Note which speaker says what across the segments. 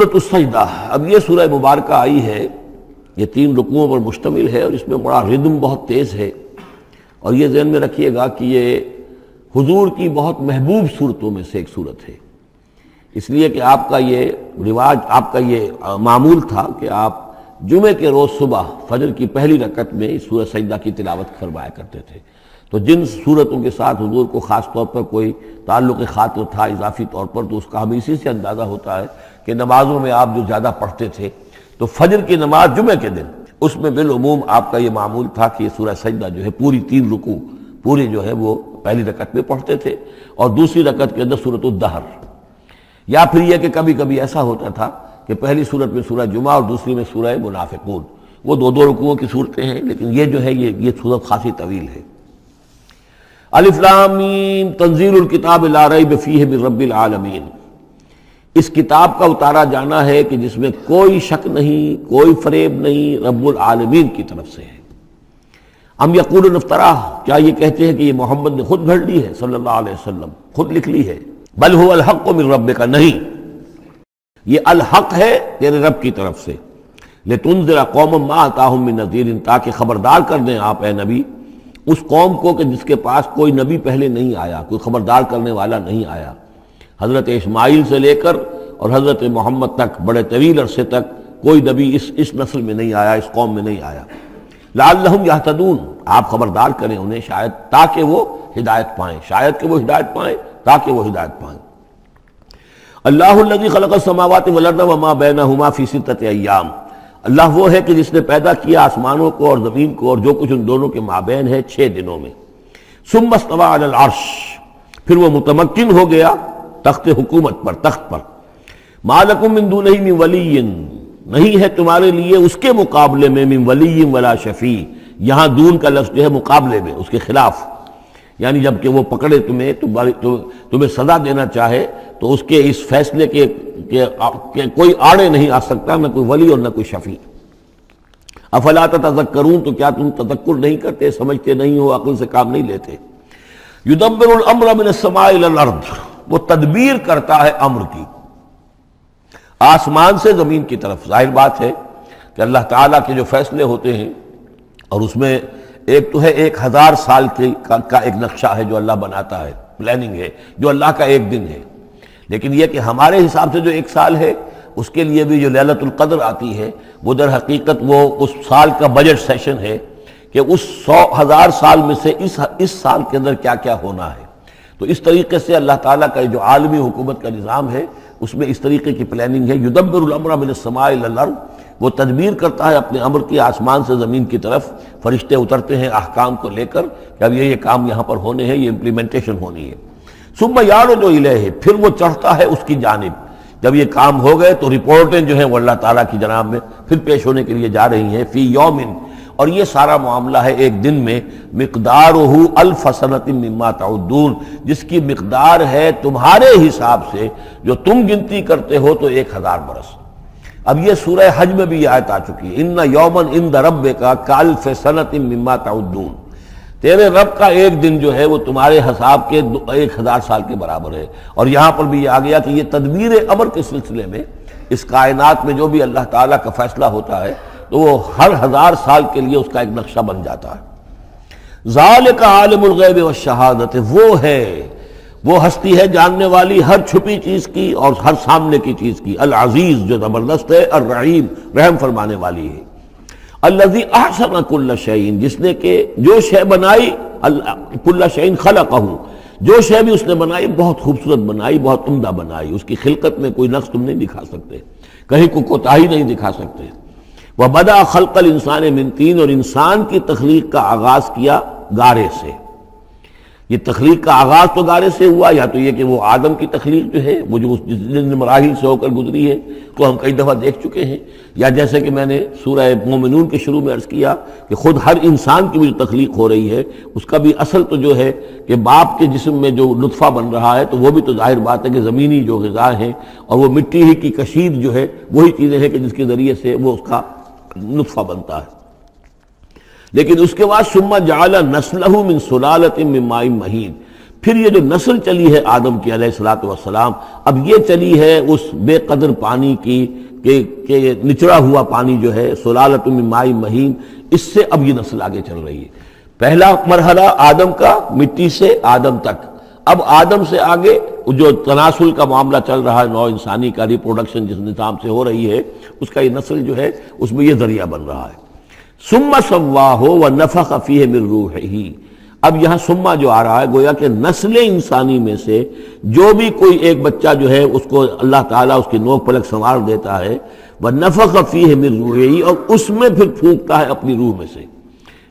Speaker 1: سورۃ السجدہ، اب یہ سورہ مبارکہ آئی ہے، یہ 3 رکوعوں پر مشتمل ہے اور اس میں بڑا ردم بہت تیز ہے، اور یہ ذہن میں رکھیے گا کہ یہ حضور کی بہت محبوب صورتوں میں سے ایک صورت ہے، اس لیے کہ آپ کا یہ رواج، آپ کا یہ معمول تھا کہ آپ جمعے کے روز صبح فجر کی پہلی رکعت میں اس سورہ سجدہ کی تلاوت فرمایا کرتے تھے۔ تو جن صورتوں کے ساتھ حضور کو خاص طور پر کوئی تعلق خاطر تھا اضافی طور پر، تو اس کا ہمیں اسی سے اندازہ ہوتا ہے کہ نمازوں میں آپ جو زیادہ پڑھتے تھے، تو فجر کی نماز جمعے کے دن اس میں بالعموم آپ کا یہ معمول تھا کہ یہ سورہ سجدہ جو ہے پوری 3 رکوع پوری جو ہے وہ پہلی رکعت میں پڑھتے تھے، اور دوسری رکعت کے اندر سورۃ الدہر، یا پھر یہ کہ کبھی کبھی ایسا ہوتا تھا کہ پہلی سورت میں سورہ جمعہ اور دوسری میں سورہ منافقون، وہ 2 رکوعوں کی صورتیں ہیں، لیکن یہ جو ہے یہ صورت خاصی طویل ہے۔ الف لام میم تنزیل الکتاب لا ریب فیہ من رب العالمین، اس کتاب کا اتارا جانا ہے کہ جس میں کوئی شک نہیں، کوئی فریب نہیں، رب العالمین کی طرف سے ہے۔ ام یقولون افتراہ، کیا یہ کہتے ہیں کہ یہ محمد نے خود گھڑ لی ہے صلی اللہ علیہ وسلم، خود لکھ لی ہے؟ بل هو الحق من ربک، نہیں، یہ الحق ہے تیرے رب کی طرف سے۔ لتنذر قوما ما اتاہم من نذیر، تاکہ خبردار کر دیں آپ اے نبی اس قوم کو کہ جس کے پاس کوئی نبی پہلے نہیں آیا، کوئی خبردار کرنے والا نہیں آیا۔ حضرت اسماعیل سے لے کر اور حضرت محمد تک بڑے طویل عرصے تک کوئی نبی اس نسل میں نہیں آیا، اس قوم میں نہیں آیا۔ لعلہم یہتدون، آپ خبردار کریں انہیں شاید تاکہ وہ ہدایت پائیں، شاید کہ وہ ہدایت پائیں، تاکہ وہ ہدایت پائیں۔ اللہ الذی خلق السماوات والارض وما بینہما فی 6 ایام، اللہ وہ ہے کہ جس نے پیدا کیا آسمانوں کو اور زمین کو اور جو کچھ ان دونوں کے مابین ہے 6 دنوں میں۔ ثم استوى علی العرش، پھر وہ متمکن ہو گیا تخت حکومت پر، تخت پر۔ ما لکم من دونہ من ولی، نہیں ہے تمہارے لیے اس کے مقابلے میں من ولی ولا شفیع، یہاں دون کا لفظ جو ہے مقابلے میں، اس کے خلاف، یعنی جب کہ وہ پکڑے تمہیں سزا دینا چاہے تو اس کے اس فیصلے کے کوئی آڑے نہیں آ سکتا، نہ کوئی ولی اور نہ کوئی شفیع۔ افلا تتذکرون، تو کیا تم تذکر نہیں کرتے، سمجھتے نہیں ہو، عقل سے کام نہیں لیتے؟ یدبر الامر من السماء الى الارض، وہ تدبیر کرتا ہے امر کی آسمان سے زمین کی طرف۔ ظاہر بات ہے کہ اللہ تعالیٰ کے جو فیصلے ہوتے ہیں، اور اس میں ایک تو ہے 1000 سال کا ایک نقشہ ہے جو اللہ بناتا ہے، پلاننگ ہے، جو اللہ کا ایک دن ہے، لیکن یہ کہ ہمارے حساب سے جو 1 سال ہے، اس کے لیے بھی جو لیلۃ القدر آتی ہے، وہ در حقیقت وہ اس سال کا بجٹ سیشن ہے کہ اس 100,000 سال میں سے اس سال کے اندر کیا کیا ہونا ہے۔ تو اس طریقے سے اللہ تعالیٰ کا جو عالمی حکومت کا نظام ہے، اس میں اس طریقے کی پلاننگ ہے۔ یدبر الامر من السماء الى الارض، وہ تدبیر کرتا ہے اپنے امر کی آسمان سے زمین کی طرف، فرشتے اترتے ہیں احکام کو لے کر کہ اب یہ کام یہاں پر ہونے ہیں، یہ امپلیمنٹیشن ہونی ہے۔ ثم یعرج الیہ، پھر وہ چڑھتا ہے اس کی جانب، جب یہ کام ہو گئے تو رپورٹیں جو ہیں وہ اللہ تعالیٰ کی جناب میں پھر پیش ہونے کے لیے جا رہی ہیں۔ فی یومن، اور یہ سارا معاملہ ہے ایک دن میں، مقدارہ 1000 سنۃ مما تعدون، جس کی مقدار ہے تمہارے حساب سے جو تم گنتی کرتے ہو تو 1000 برس۔ اب یہ سورہ حج میں بھی یہ آیت آ چکی ہے، ان یوما عند ربک کالف سنۃ مما تعدون، تیرے رب کا ایک دن جو ہے وہ تمہارے حساب کے 1000 سال کے برابر ہے۔ اور یہاں پر بھی یہ آ گیا کہ یہ تدبیر امر کے سلسلے میں اس کائنات میں جو بھی اللہ تعالیٰ کا فیصلہ ہوتا ہے تو وہ ہر 1000 سال کے لیے اس کا ایک نقشہ بن جاتا ہے۔ ذالک عالم الغیب والشہادۃ، وہ ہے، وہ ہستی ہے جاننے والی ہر چھپی چیز کی اور ہر سامنے کی چیز کی، العزیز جو زبردست ہے، الرحیم رحم فرمانے والی ہے۔ الذی احسن کل شیء، جس نے کہ جو شے بنائی، کل شیء خلقہ، جو شے بھی اس نے بنائی بہت خوبصورت بنائی، بہت عمدہ بنائی، اس کی خلقت میں کوئی نقص تم نہیں دکھا سکتے، کہیں کوئی کوتاہی نہیں دکھا سکتے۔ وبدأ خلق الانسان من طین، اور انسان کی تخلیق کا آغاز کیا گارے سے۔ یہ تخلیق کا آغاز تو گارے سے ہوا، یا تو یہ کہ وہ آدم کی تخلیق جو ہے وہ جو جن مراحل سے ہو کر گزری ہے تو ہم کئی دفعہ دیکھ چکے ہیں، یا جیسے کہ میں نے سورہ مومنون کے شروع میں عرض کیا کہ خود ہر انسان کی بھی جو تخلیق ہو رہی ہے اس کا بھی اصل تو جو ہے کہ باپ کے جسم میں جو نطفہ بن رہا ہے تو وہ بھی تو ظاہر بات ہے کہ زمینی جو غذا ہیں اور وہ مٹی ہی کی کشید جو ہے وہی چیزیں ہیں کہ جس کے ذریعے سے وہ اس کا نطفہ بنتا ہے۔ لیکن اس کے بعد ثم جعل نسلہ من سلالۃ من ماء مہین، پھر یہ جو نسل چلی ہے آدم کی علیہ الصلوۃ والسلام، اب یہ چلی ہے اس بے قدر پانی کی کہ نچڑا ہوا پانی جو ہے سلالۃ من ماء مہین، اس سے اب یہ نسل آگے چل رہی ہے۔ پہلا مرحلہ آدم کا، مٹی سے آدم تک، اب آدم سے آگے جو تناسل کا معاملہ چل رہا ہے، نوع انسانی کا ریپروڈکشن جس نظام سے ہو رہی ہے، اس کا یہ نسل جو ہے اس میں یہ ذریعہ بن رہا ہے۔ ثم سواہ ونفخ فیہ من روحہ، اب یہاں سما جو آ رہا ہے گویا کہ نسل انسانی میں سے جو بھی کوئی ایک بچہ جو ہے اس کو اللہ تعالیٰ اس کی نوک پلک سنوار دیتا ہے، ونفخ فیہ من روحہ، اور اس میں پھر پھونکتا ہے اپنی روح میں سے۔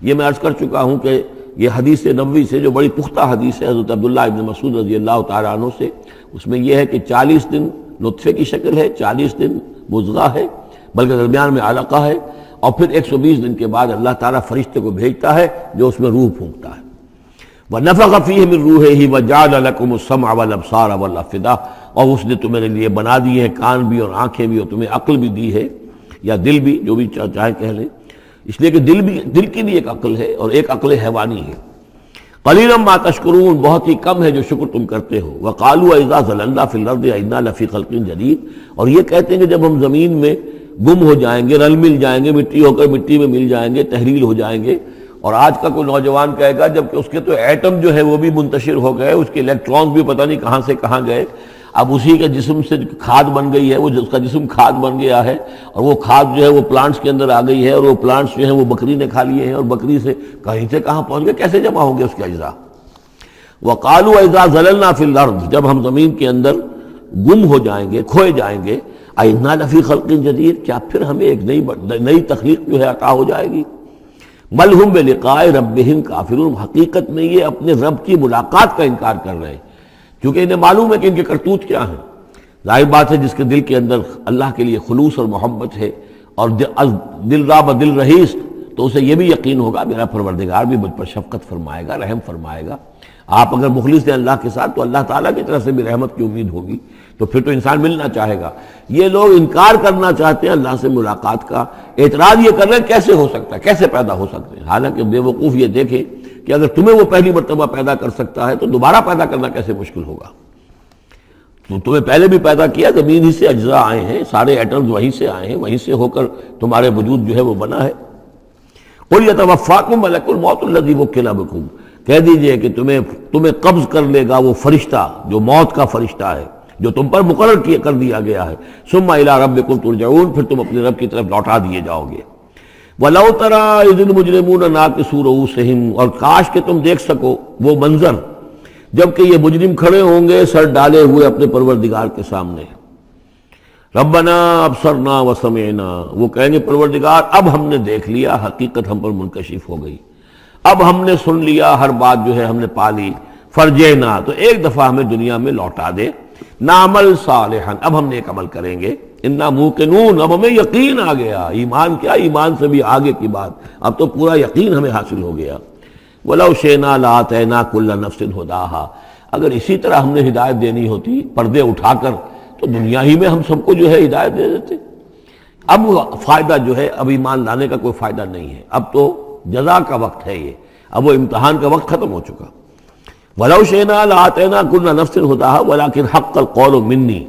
Speaker 1: یہ میں عرض کر چکا ہوں کہ یہ حدیث نبوی سے جو بڑی پختہ حدیث ہے حضرت عبداللہ ابن مسعود رضی اللہ تعالیٰ عنہ سے، اس میں یہ ہے کہ 40 دن نطفے کی شکل ہے، 40 دن مضغہ ہے، بلکہ درمیان میں علقہ ہے، اور پھر 120 دن کے بعد اللہ تعالیٰ فرشتے کو بھیجتا ہے جو اس میں روح پھونکتا ہے۔ وَنَفَخَ فِيهِ مِن رُوحِهِ وَجَعَلَ لَكُمُ السَّمْعَ وَالْأَبْصَارَ وَالْأَفْئِدَةَ، اور اس نے تمہارے لیے بنا دیے ہیں کان بھی اور آنکھیں بھی، اور تمہیں عقل بھی دی ہے، یا دل بھی، جو بھی چاہے کہہ لیں، اس لیے کہ دل کی بھی ایک عقل ہے اور ایک عقل حیوانی ہے۔ قَلِيلًا مَا تَشْكُرُونَ، بہت ہی کم ہے جو شکر تم کرتے ہو۔ وَقَالُوا أَإِذَا ضَلَلْنَا فِي الْأَرْضِ أَإِنَّا لَفِي خَلْقٍ جَدِيدٍ، اور یہ کہتے ہیں کہ جب ہم زمین میں گم ہو جائیں گے، رل مل جائیں گے، مٹی ہو کر مٹی میں مل جائیں گے، تحلیل ہو جائیں گے۔ اور آج کا کوئی نوجوان کہے گا جب کہ اس کے تو ایٹم جو ہے وہ بھی منتشر ہو گئے، اس کے الیکٹرانز بھی پتہ نہیں کہاں سے کہاں گئے، اب اسی کے جسم سے کھاد بن گئی ہے، وہ اس کا جسم کھاد بن گیا ہے، اور وہ کھاد جو ہے وہ پلانٹس کے اندر آ گئی ہے، اور وہ پلانٹس جو ہیں وہ بکری نے کھا لیے ہیں، اور بکری سے کہیں سے کہاں پہنچ گئے، کیسے جمع ہوں گے اس کے اجزاء۔ وَقَالُوا إِذَا ضَلَلْنَا فِي الْأَرْضِ، جب ہم زمین کے اندر گم ہو جائیں گے، کھوئے جائیں گے، أَإِنَّا لَفِي خَلْقٍ جَدِيدٍ، کیا پھر ہمیں ایک نئی تخلیق جو ہے عطا ہو جائے گی۔ بل ہم بلقاء ربہم کافرون، حقیقت میں یہ اپنے رب کی ملاقات کا انکار کر رہے ہیں، کیونکہ انہیں معلوم ہے کہ ان کے کرتوت کیا ہیں۔ ظاہر بات ہے جس کے دل کے اندر اللہ کے لیے خلوص اور محبت ہے، اور دل راب دل رہیس، تو اسے یہ بھی یقین ہوگا میرا پروردگار بھی مجھ پر شفقت فرمائے گا، رحم فرمائے گا۔ آپ اگر مخلص ہیں اللہ کے ساتھ تو اللہ تعالیٰ کی طرف سے بھی رحمت کی امید ہوگی، تو پھر تو انسان ملنا چاہے گا۔ یہ لوگ انکار کرنا چاہتے ہیں اللہ سے ملاقات کا، اعتراض یہ کر رہے ہیں کیسے ہو سکتا ہے، کیسے پیدا ہو سکتے ہیں، حالانکہ بے وقوف یہ دیکھیں کہ اگر تمہیں وہ پہلی مرتبہ پیدا کر سکتا ہے تو دوبارہ پیدا کرنا کیسے مشکل ہوگا۔ تو تمہیں پہلے بھی پیدا کیا، زمین ہی سے اجزاء آئے ہیں، سارے ایٹمز وہیں سے آئے ہیں، وہیں سے ہو کر تمہارے وجود جو ہے وہ بنا ہے۔ قُلْ يَتَوَفَّاكُم مَلَكُ الْمَوْتِ الَّذِي وُكِّلَ بِكُم، کہہ دیجئے کہ تمہیں قبض کر لے گا وہ فرشتہ جو موت کا فرشتہ ہے، جو تم پر مقرر کر دیا گیا ہے۔ ثُمَّ إِلَىٰ رَبِّكُمْ تُرْجَعُونَ، پھر تم اپنے رب کی طرف لوٹا دیے جاؤ گے۔ وَلَوْ تَرَىٰ إِذِ الْمُجْرِمُونَ نَاكِسُو رُءُوسِهِمْ، اور کاش کہ تم دیکھ سکو وہ منظر جبکہ یہ مجرم کھڑے ہوں گے سر ڈالے ہوئے اپنے پروردگار کے سامنے۔ ربنا ابصرنا وسمعنا، وہ کہیں گے پروردگار اب ہم نے دیکھ لیا، حقیقت ہم پر منکشف ہو گئی، اب ہم نے سن لیا، ہر بات جو ہے ہم نے پا لی۔ فرجینا، تو ایک دفعہ ہمیں دنیا میں لوٹا دے، نعمل صالحا، اب ہم نیک عمل کریں گے، انا موقنون، اب ہمیں یقین آ گیا، ایمان کیا، ایمان سے بھی آگے کی بات، اب تو پورا یقین ہمیں حاصل ہو گیا۔ وَلَوْ شِئْنَا لَآتَيْنَا كُلَّ نَفْسٍ هُدَاهَا، اگر اسی طرح ہم نے ہدایت دینی ہوتی پردے اٹھا کر تو دنیا ہی میں ہم سب کو جو ہے ہدایت دے دیتے۔ اب فائدہ جو ہے اب ایمان لانے کا کوئی فائدہ نہیں ہے، اب تو جزا کا وقت ہے، یہ اب وہ امتحان کا وقت ختم ہو چکا۔ وَلَوْ شِئْنَا لَآتَيْنَا كُلَّ نَفْسٍ هُدَاهَا وَلَكِنْ حَقَّ الْقَوْلُ مِنِّي،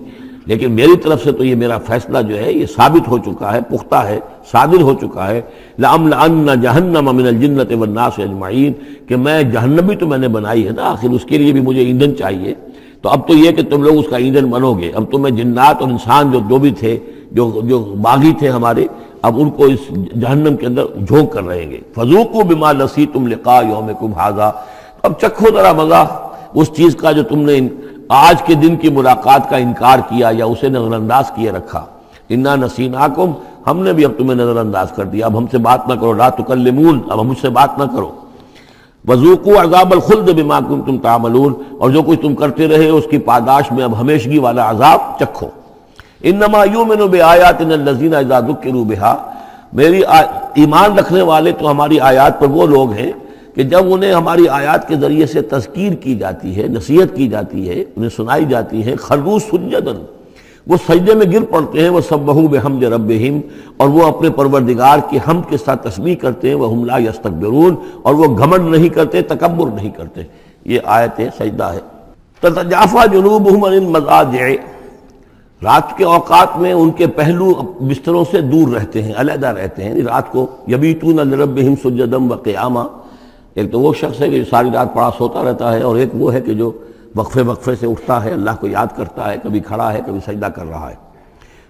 Speaker 1: لیکن میری طرف سے تو یہ میرا فیصلہ جو ہے یہ ثابت ہو چکا ہے، پختہ ہے، صادر ہو چکا ہے۔ لَأَمْلَأَنَّ جَهَنَّمَ مِنَ الْجِنَّةِ وَالنَّاسِ أَجْمَعِينَ، کہ میں جہنم بھی تو میں نے بنائی ہے نا، آخر اس کے لیے بھی مجھے ایندھن چاہیے، تو اب تو یہ کہ تم لوگ اس کا ایندھن بنو گے، اب تو میں جنات اور انسان جو بھی تھے، جو باغی تھے ہمارے، اب ان کو اس جہنم کے اندر جھونک کر رہیں گے۔ فَذُوقُوا بِمَا نَسِيتُمْ لِقَاءَ يَوْمِكُمْ هَٰذَا، اب چکھو ذرا مزہ اس چیز کا جو تم نے آج کے دن کی ملاقات کا انکار کیا یا اسے نظر انداز کیے رکھا۔ انا نسیناکم، ہم نے بھی اب تمہیں نظر انداز کر دیا، اب ہم سے بات نہ کرو، لا تکلمون، اب ہم مجھ سے بات نہ کرو۔ وذوقوا عذاب الخلد بما کنتم تعملون، اور جو کچھ تم کرتے رہے اس کی پاداش میں اب ہمیشگی والا عذاب چکھو۔ انما یؤمن بآیاتنا الذین اذا ذکروا بها، میری ایمان رکھنے والے تو ہماری آیات پر وہ لوگ ہیں کہ جب انہیں ہماری آیات کے ذریعے سے تذکیر کی جاتی ہے، نصیحت کی جاتی ہے، انہیں سنائی جاتی ہے، خروا سجدا، وہ سجدے میں گر پڑتے ہیں، وہ سبحوا بحمد ربہم، اور وہ اپنے پروردگار کی حمد کے ساتھ تسبیح کرتے ہیں، وہم لا یستکبرون، اور وہ گھمنڈ نہیں کرتے، تکبر نہیں کرتے۔ یہ آیت سجدہ ہے۔ تتجافی جنوبہم عن المضاجع، رات کے اوقات میں ان کے پہلو بستروں سے دور رہتے ہیں، علیحدہ رہتے ہیں، رات کو یبیتون لربہم سجدا وقیاما۔ ایک تو وہ شخص ہے کہ جو ساری رات پڑا سوتا رہتا ہے، اور ایک وہ ہے کہ جو وقفے وقفے سے اٹھتا ہے، اللہ کو یاد کرتا ہے، کبھی کھڑا ہے کبھی سجدہ کر رہا ہے۔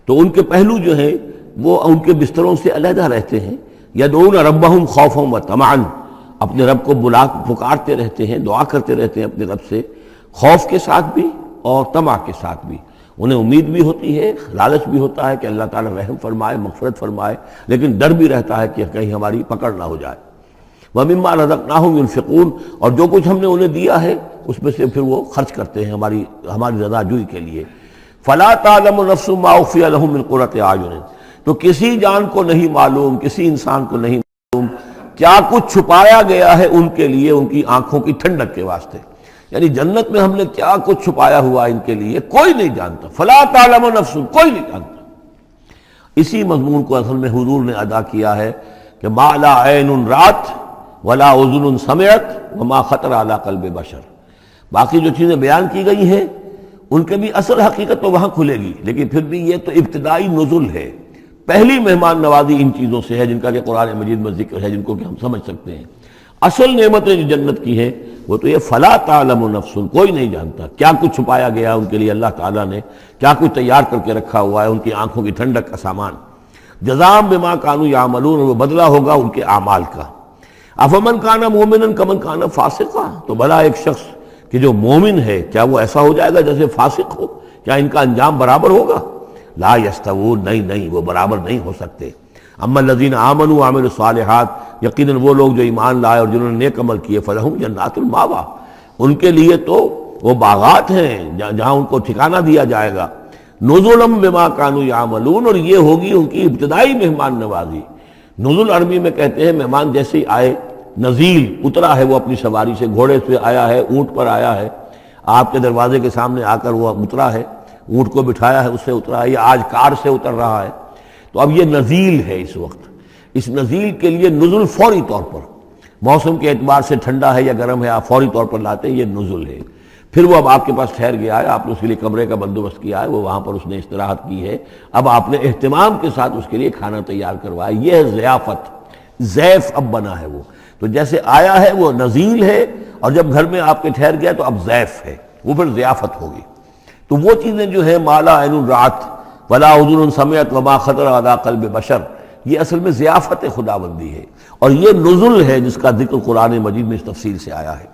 Speaker 1: تو ان کے پہلو جو ہیں وہ ان کے بستروں سے علیحدہ رہتے ہیں۔ یدعون ربہم خوفا وطمعا، اپنے رب کو پکارتے رہتے ہیں، دعا کرتے رہتے ہیں اپنے رب سے، خوف کے ساتھ بھی اور طمع کے ساتھ بھی۔ انہیں امید بھی ہوتی ہے، لالچ بھی ہوتا ہے کہ اللہ تعالیٰ رحم فرمائے، مغفرت فرمائے، لیکن ڈر بھی رہتا ہے کہ کہیں ہماری پکڑ نہ ہو جائے۔ وَمِمَّا رَزَقْنَاهُمْ يُنْفِقُونَ، اور جو کچھ ہم نے انہیں دیا ہے اس میں سے پھر وہ خرچ کرتے ہیں ہماری رضا جوئی کے لیے۔ فَلَا تَعْلَمُ نَفْسٌ مَّا أُخْفِيَ لَهُم مِّن قُرَّةِ أَعْيُنٍ، تو کسی جان کو نہیں معلوم، کسی انسان کو نہیں معلوم کیا کچھ چھپایا گیا ہے ان کے لیے ان کی آنکھوں کی ٹھنڈک کے واسطے، یعنی جنت میں ہم نے کیا کچھ چھپایا ہوا ان کے لیے کوئی نہیں جانتا۔ فلا تعلم نفس، کوئی نہیں جانتا۔ اسی مضمون کو اصل میں حضور نے ادا کیا ہے کہ ما لا عین رات ولا اذن سمعت وما خطر علی قلب بشر۔ باقی جو چیزیں بیان کی گئی ہیں ان کے بھی اصل حقیقت تو وہاں کھلے گی، لیکن پھر بھی یہ تو ابتدائی نزل ہے، پہلی مہمان نوازی ان چیزوں سے ہے جن کا کہ قرآن مجید میں ذکر ہے، جن کو کہ ہم سمجھ سکتے ہیں۔ اصل نعمتیں جو جنت کی ہیں وہ تو یہ فلا تعلم نفس، کوئی نہیں جانتا کیا کچھ چھپایا گیا ان کے لیے، اللہ تعالیٰ نے کیا کچھ تیار کر کے رکھا ہوا ہے ان کی آنکھوں کی ٹھنڈک کا سامان۔ جزاء بما كانوا يعملون، وہ بدلہ ہوگا ان کے اعمال کا۔ افمن کان مومنا کمن کان فاسقا، تو بھلا ایک شخص کہ جو مومن ہے کیا وہ ایسا ہو جائے گا جیسے فاسق ہو؟ کیا ان کا انجام برابر ہوگا؟ لا یستوون، نہیں وہ برابر نہیں ہو سکتے۔ اما الذین آمنوا وعملوا الصالحات، یقیناً وہ لوگ جو ایمان لائے اور جنہوں نے نیک عمل کیے، فلہم جنات الماوا، ان کے لیے تو وہ باغات ہیں جہاں ان کو ٹھکانہ دیا جائے گا۔ نزلا بما كانوا يعملون، اور یہ ہوگی ان کی ابتدائی مہمان نوازی۔ نزل عربی میں کہتے ہیں مہمان جیسے ہی آئے، نزیل اترا ہے وہ اپنی سواری سے، گھوڑے سے آیا ہے، اونٹ پر آیا ہے، آپ کے دروازے کے سامنے آ کر وہ اترا ہے، اونٹ کو بٹھایا ہے اس سے اترا ہے، یا آج کار سے اتر رہا ہے۔ تو اب یہ نزیل ہے اس وقت، اس نزیل کے لیے نزل فوری طور پر، موسم کے اعتبار سے ٹھنڈا ہے یا گرم ہے، آپ فوری طور پر لاتے ہیں، یہ نزل ہے۔ پھر وہ اب آپ کے پاس ٹھہر گیا ہے، آپ نے اس کے لیے کمرے کا بندوبست کیا ہے، وہ وہاں پر اس نے استراحت کی ہے، اب آپ نے اہتمام کے ساتھ اس کے لیے کھانا تیار کروایا، یہ ہے ضیافت، ضیف اب بنا ہے وہ۔ تو جیسے آیا ہے وہ نزیل ہے، اور جب گھر میں آپ کے ٹھہر گیا تو اب ضیف ہے، وہ پھر ضیافت ہوگی۔ تو وہ چیزیں جو ہیں مالا عین رات ولا اذن سمعت وما خطر علی قلب بشر، یہ اصل میں ضیافت خداوندی ہے، اور یہ نزل ہے جس کا ذکر قرآن مجید میں اس تفصیل سے آیا ہے۔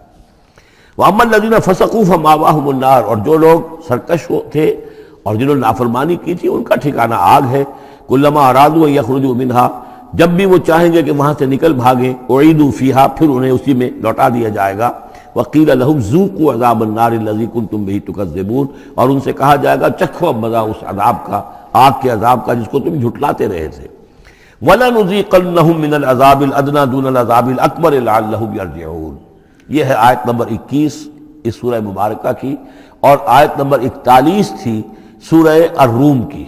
Speaker 1: وَأَمَّا الَّذِينَ فَسَقُوا فَمَأْوَاهُمُ النَّارُ، اور جو لوگ سرکش تھے اور جنہوں نے نافرمانی کی تھی ان کا ٹھکانہ آگ ہے۔ كُلَّمَا أَرَادُوا أَن يَخْرُجُوا مِنْهَا، جب بھی وہ چاہیں گے کہ وہاں سے نکل بھاگیں، اُعِیدُوا فِيهَا، پھر انہیں اسی میں لوٹا دیا جائے گا۔ وَقِيلَ لَهُمْ ذُوقُوا عَذَابَ النَّارِ الَّذِي كُنتُمْ بِهِ تُكَذِّبُونَ، اور ان سے کہا جائے گا چکھو اب مزہ اس عذاب کا، آگ کے عذاب کا جس کو تم جھٹلاتے رہے تھے۔ وَلَنُذِيقَنَّهُم مِّنَ الْعَذَابِ الْأَدْنَىٰ دُونَ الْعَذَابِ الْأَكْبَرِ لَعَلَّهُمْ يَرْجِعُونَ۔ یہ ہے آیت نمبر 21 اس سورہ مبارکہ کی، اور آیت نمبر 41 تھی سورہ الروم کی۔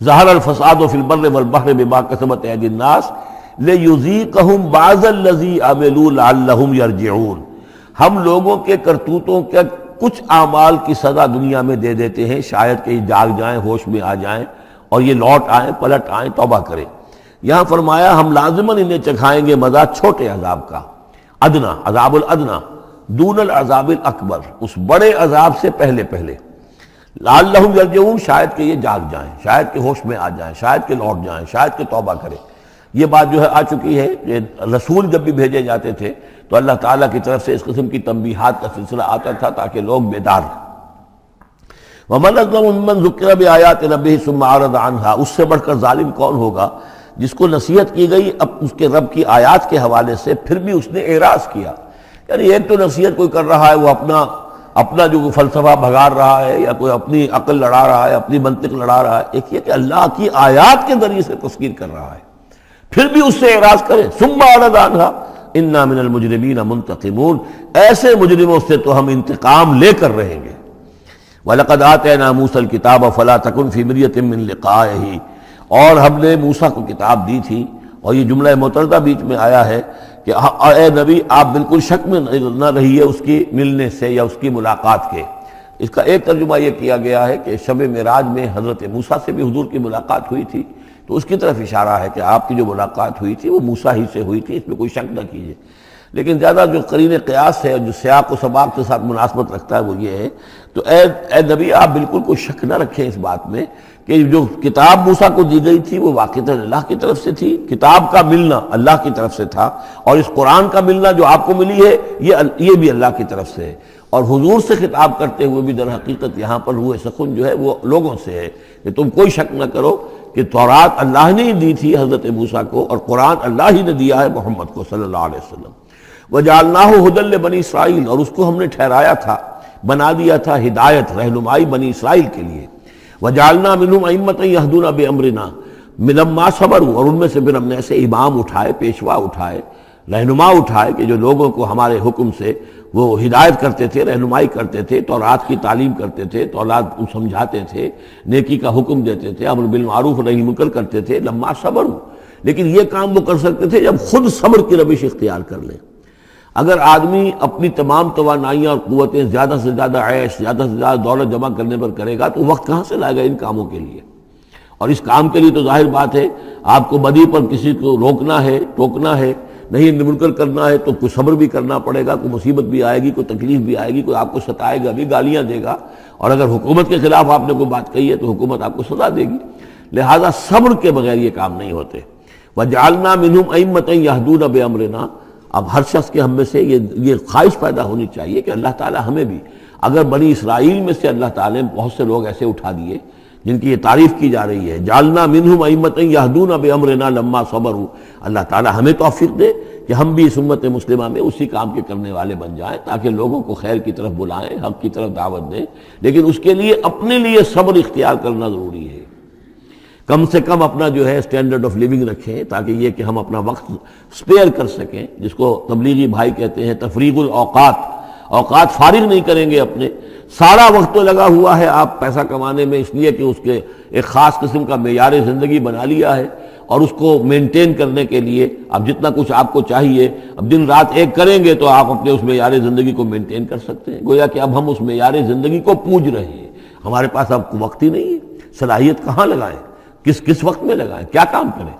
Speaker 1: ظہر الفساد فی البر والبحر بما کسبت ایدی الناس لیذیقہم بعض الذی عملوا لعلہم یرجعون، ہم لوگوں کے کرتوتوں کے کچھ اعمال کی سزا دنیا میں دے دیتے ہیں، شاید کہ یہ جاگ جائیں، ہوش میں آ جائیں اور یہ لوٹ آئیں، پلٹ آئیں، توبہ کریں۔ یہاں فرمایا ہم لازماً انہیں چکھائیں گے مزہ چھوٹے عذاب کا، ادنا، عذاب الادنا، دون العذاب الاکبر، اس بڑے عذاب سے پہلے لعلہم یرجعون، شاید کہ یہ جاگ جائیں، شاید کہ ہوش میں آ جائیں، شاید کہ لوٹ جائیں، شاید کہ توبہ کریں۔ یہ بات جو ہے آ چکی ہے کہ رسول جب بھی بھیجے جاتے تھے تو اللہ تعالیٰ کی طرف سے اس قسم کی تنبیہات کا سلسلہ آتا تھا تاکہ لوگ بیدار ہیں۔ وَمَنْ أَظْلَمُ مِمَّنْ ذُكِّرَ بِآيَاتِ رَبِّهِ ثُمَّ أَعْرَضَ عَنْهَا، اس سے بڑھ کر ظالم کون ہوگا جس کو نصیحت کی گئی اب اس کے رب کی آیات کے حوالے سے پھر بھی اس نے اعراض کیا۔ یعنی ایک تو نصیحت کوئی کر رہا ہے، وہ اپنا جو فلسفہ بھگار رہا ہے یا کوئی اپنی عقل لڑا رہا ہے، اپنی منطق لڑا رہا ہے، ایک یہ کہ اللہ کی آیات کے ذریعے سے تذکیر کر رہا ہے، پھر بھی اس سے اعراض کرے۔ ثم اعرض عنها انا من المجرمین منتقمون، ایسے مجرموں سے تو ہم انتقام لے کر رہیں گے۔ وَلَقَدْ آتَيْنَا مُوسَى الْكِتَابَ فَلَا تَكُنْ فِي مِرْيَةٍ مِّن لِقَائِهِ، اور ہم نے موسیٰ کو کتاب دی تھی اور یہ جملہ معترضہ بیچ میں آیا ہے کہ اے نبی آپ بالکل شک میں نہ رہیے اس کی ملنے سے یا اس کی ملاقات کے۔ اس کا ایک ترجمہ یہ کیا گیا ہے کہ شب معراج میں حضرت موسیٰ سے بھی حضور کی ملاقات ہوئی تھی، تو اس کی طرف اشارہ ہے کہ آپ کی جو ملاقات ہوئی تھی وہ موسیٰ ہی سے ہوئی تھی، اس میں کوئی شک نہ کیجیے۔ لیکن زیادہ جو قرین قیاس ہے، جو سیاق و سباق کے ساتھ مناسبت رکھتا ہے، وہ یہ ہے تو اے نبی آپ بالکل کوئی شک نہ رکھیں اس بات میں کہ جو کتاب موسیٰ کو دی گئی تھی وہ واقعتاً اللہ کی طرف سے تھی، کتاب کا ملنا اللہ کی طرف سے تھا، اور اس قرآن کا ملنا جو آپ کو ملی ہے یہ بھی اللہ کی طرف سے ہے۔ اور حضور سے خطاب کرتے ہوئے بھی در حقیقت یہاں پر روح سخن جو ہے وہ لوگوں سے ہے کہ تم کوئی شک نہ کرو کہ تورات اللہ نے ہی دی تھی حضرت موسیٰ کو، اور قرآن اللہ ہی نے دیا ہے محمد کو صلی اللہ علیہ وسلم۔ وَجَعَلْنَاهُ هُدًى لِبَنِي اسرائیل، اور اس کو ہم نے ٹھہرایا تھا، بنا دیا تھا ہدایت، رہنمائی بنی اسرائیل کے لیے۔ وَجَعَلْنَا مِنْهُمْ أَئِمَّةً يَهْدُونَ بِأَمْرِنَا لَمَّا صَبَرُوا، اور ان میں سے پھر ہم نے ایسے امام اٹھائے، پیشوا اٹھائے، رہنما اٹھائے کہ جو لوگوں کو ہمارے حکم سے وہ ہدایت کرتے تھے، رہنمائی کرتے تھے، تورات کی تعلیم کرتے تھے، تورات سمجھاتے تھے، نیکی کا حکم دیتے تھے، امر بالمعروف نہی منکر کرتے تھے، لما صبروا۔ لیکن یہ کام وہ کر سکتے تھے جب خود صبر کی روش اختیار کر لیں۔ اگر آدمی اپنی تمام توانائیاں اور قوتیں زیادہ سے زیادہ عیش، زیادہ سے زیادہ دولت جمع کرنے پر کرے گا تو وقت کہاں سے لائے گا ان کاموں کے لیے؟ اور اس کام کے لیے تو ظاہر بات ہے آپ کو بدی پر کسی کو روکنا ہے، ٹوکنا ہے، نہیں منکر کرنا ہے تو کوئی صبر بھی کرنا پڑے گا، کوئی مصیبت بھی آئے گی، کوئی تکلیف بھی آئے گی، کوئی آپ کو ستائے گا بھی، گالیاں دے گا، اور اگر حکومت کے خلاف آپ نے کوئی بات کہی ہے تو حکومت آپ کو سزا دے گی۔ لہذا صبر کے بغیر یہ کام نہیں ہوتے۔ وَجَعَلْنَا مِنْهُمْ أَئِمَّةً يَهْدُونَ بِأَمْرِنَا، اب ہر شخص کے ہم میں سے یہ خواہش پیدا ہونی چاہیے کہ اللہ تعالی ہمیں بھی، اگر بنی اسرائیل میں سے اللہ تعالی نے بہت سے لوگ ایسے اٹھا دیے جن کی یہ تعریف کی جا رہی ہے، جعلنا منہم ائمۃ یہدون بامرنا لما صبروا، اللہ تعالی ہمیں توفیق دے کہ ہم بھی اس امت مسلمہ میں اسی کام کے کرنے والے بن جائیں، تاکہ لوگوں کو خیر کی طرف بلائیں، حق کی طرف دعوت دیں، لیکن اس کے لیے اپنے لیے صبر اختیار کرنا ضروری ہے۔ کم سے کم اپنا جو ہے اسٹینڈرڈ آف لیونگ رکھیں، تاکہ یہ کہ ہم اپنا وقت سپیئر کر سکیں، جس کو تبلیغی بھائی کہتے ہیں تفریغ الاوقات، اوقات فارغ نہیں کریں گے اپنے، سارا وقت تو لگا ہوا ہے آپ پیسہ کمانے میں، اس لیے کہ اس کے ایک خاص قسم کا معیار زندگی بنا لیا ہے، اور اس کو مینٹین کرنے کے لیے اب جتنا کچھ آپ کو چاہیے اب دن رات ایک کریں گے تو آپ اپنے اس معیار زندگی کو مینٹین کر سکتے ہیں۔ گویا کہ اب ہم اس معیار زندگی کو پوج رہے ہیں، ہمارے پاس اب وقت ہی نہیں ہے، صلاحیت کہاں لگائیں، کس وقت میں لگائیں، کیا کام کریں۔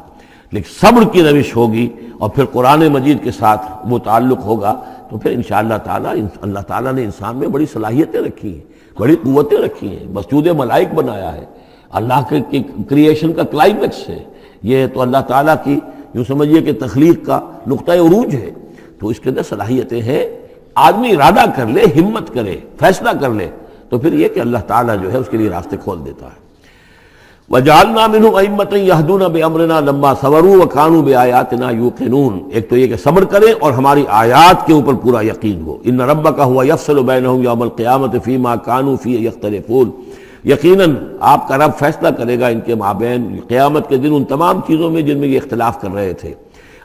Speaker 1: لیکن صبر کی روش ہوگی اور پھر قرآن مجید کے ساتھ وہ تعلق ہوگا تو پھر انشاءاللہ تعالی اللہ تعالیٰ نے انسان میں بڑی صلاحیتیں رکھی ہیں، بڑی قوتیں رکھی ہیں، مسجود ملائک بنایا ہے، اللہ کے کریشن کا کلائمیکس ہے یہ، تو اللہ تعالیٰ کی یوں سمجھیے کہ تخلیق کا نقطہ عروج ہے، تو اس کے اندر صلاحیتیں ہیں۔ آدمی ارادہ کر لے، ہمت کرے، فیصلہ کر لے تو پھر یہ کہ اللہ تعالیٰ جو ہے اس کے لیے راستے کھول دیتا ہے۔ وَجَعَلْنَا مِنْهُمْ أَئِمَّةً يَهْدُونَ بِأَمْرِنَا لَمَّا صَبَرُوا وَكَانُوا بِآيَاتِنَا يُوقِنُونَ، ایک تو یہ کہ صبر کریں اور ہماری آیات کے اوپر پورا یقین ہو۔ إِنَّ رَبَّكَ هُوَ يَفْصِلُ بَيْنَهُمْ يَوْمَ الْقِيَامَةِ فِيمَا كَانُوا فِيهِ يَخْتَلِفُونَ، یقیناً آپ کا رب فیصلہ کرے گا ان کے مابین قیامت کے دن ان تمام چیزوں میں جن میں یہ اختلاف کر رہے تھے۔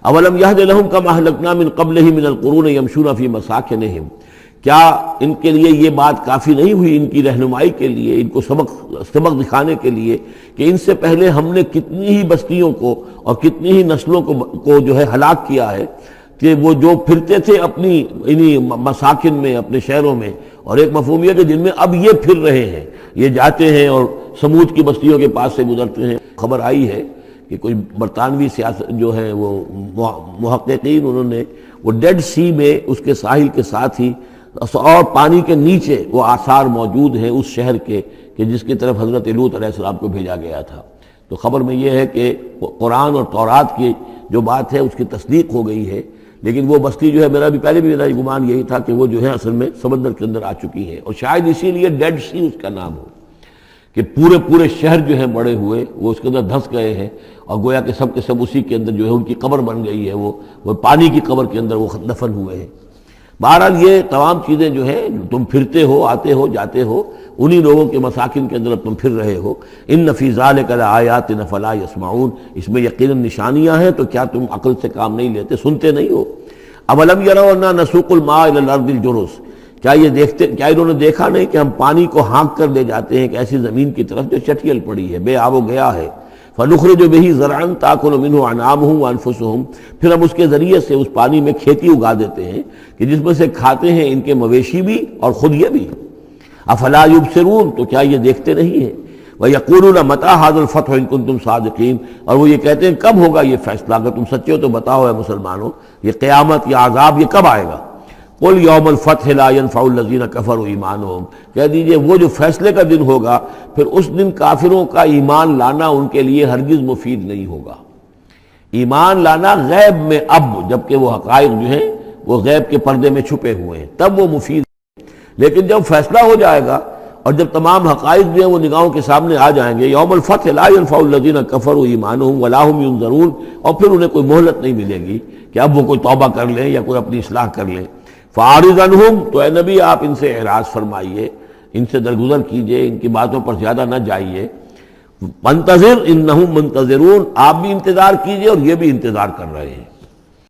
Speaker 1: أَوَلَمْ يَهْدِ لَهُمْ كَمَا أَهْلَكْنَا مِنْ قَبْلِهِمْ مِنَ الْقُرُونِ يَمْشُونَ فِي مَسَاكِنِهِمْ، کیا ان کے لیے یہ بات کافی نہیں ہوئی، ان کی رہنمائی کے لیے، ان کو سبق دکھانے کے لیے کہ ان سے پہلے ہم نے کتنی ہی بستیوں کو اور کتنی ہی نسلوں کو جو ہے ہلاک کیا ہے، کہ وہ جو پھرتے تھے اپنی انہی مساکن میں، اپنے شہروں میں، اور ایک مفہوم یہ کہ جن میں اب یہ پھر رہے ہیں، یہ جاتے ہیں اور سمود کی بستیوں کے پاس سے گزرتے ہیں۔ خبر آئی ہے کہ کوئی برطانوی سیاست جو ہے وہ محققین، انہوں نے وہ ڈیڈ سی میں اس کے ساحل کے ساتھ ہی اور پانی کے نیچے وہ آثار موجود ہیں اس شہر کے کہ جس کی طرف حضرت لوط علیہ السلام کو بھیجا گیا تھا۔ تو خبر میں یہ ہے کہ قرآن اور تورات کی جو بات ہے اس کی تصدیق ہو گئی ہے، لیکن وہ بستی جو ہے میرا گمان یہی تھا کہ وہ جو ہے اصل میں سمندر کے اندر آ چکی ہے، اور شاید اسی لیے ڈیڈ سی اس کا نام ہو کہ پورے شہر جو ہیں بڑے ہوئے وہ اس کے اندر دھس گئے ہیں، اور گویا کہ سب کے سب اسی کے اندر جو ہے ان کی قبر بن گئی ہے، وہ پانی کی قبر کے اندر وہ دفن ہوئے ہیں۔ بہرحال یہ تمام چیزیں جو ہے تم پھرتے ہو، آتے ہو، جاتے ہو، انہی لوگوں کے مساکن کے اندر تم پھر رہے ہو۔ ان فی ذلک لآیات فلا یسمعون، اس میں یقیناً نشانیاں ہیں تو کیا تم عقل سے کام نہیں لیتے، سنتے نہیں ہو۔ اولم یروا انا نسوق الماء الی الارض الجرز، کیا انہوں نے دیکھا نہیں کہ ہم پانی کو ہانک کر لے جاتے ہیں ایک ایسی زمین کی طرف جو چٹیل پڑی ہے، بے آب و گیا ہے۔ فنخرج به زرعا تاکل منه انعامهم وانفسهم، پھر ہم اس کے ذریعے سے اس پانی میں کھیتی اگا دیتے ہیں کہ جس میں سے کھاتے ہیں ان کے مویشی بھی اور خود یہ بھی۔ افلا یبصرون، تو کیا یہ دیکھتے نہیں ہیں؟ وَيَقُولُونَ مَتَىٰ هَٰذَا الْفَتْحُ إِن كُنتُمْ صَادِقِينَ، اور وہ یہ کہتے ہیں کب ہوگا یہ فیصلہ، اگر تم سچے ہو تو بتاؤ اے مسلمانوں، یہ قیامت یا عذاب یہ کب آئے گا؟ قُلْ يَوْمَ الْفَتْحِ لَا يَنفَعُ الَّذِينَ كَفَرُوا إِيمَانُهُم، کہہ دیجئے وہ جو فیصلے کا دن ہوگا پھر اس دن کافروں کا ایمان لانا ان کے لیے ہرگز مفید نہیں ہوگا۔ ایمان لانا غیب میں اب، جبکہ وہ حقائق جو ہیں وہ غیب کے پردے میں چھپے ہوئے ہیں، تب وہ مفید ہے، لیکن جب فیصلہ ہو جائے گا اور جب تمام حقائق جو ہیں وہ نگاہوں کے سامنے آ جائیں گے، یوم الفتح لا ينفع الذین کفروا ایمانہم ولا هم ینظرون، اور پھر انہیں کوئی مہلت نہیں ملے گی کہ اب وہ کوئی توبہ کر لیں یا کوئی اپنی اصلاح کر لیں۔ فاعرض عنہم، تو اے نبی آپ ان سے اعراض فرمائیے، ان سے درگزر کیجئے، ان کی باتوں پر زیادہ نہ جائیے۔ منتظر انہم منتظرون، آپ بھی انتظار کیجئے اور یہ بھی انتظار کر رہے ہیں۔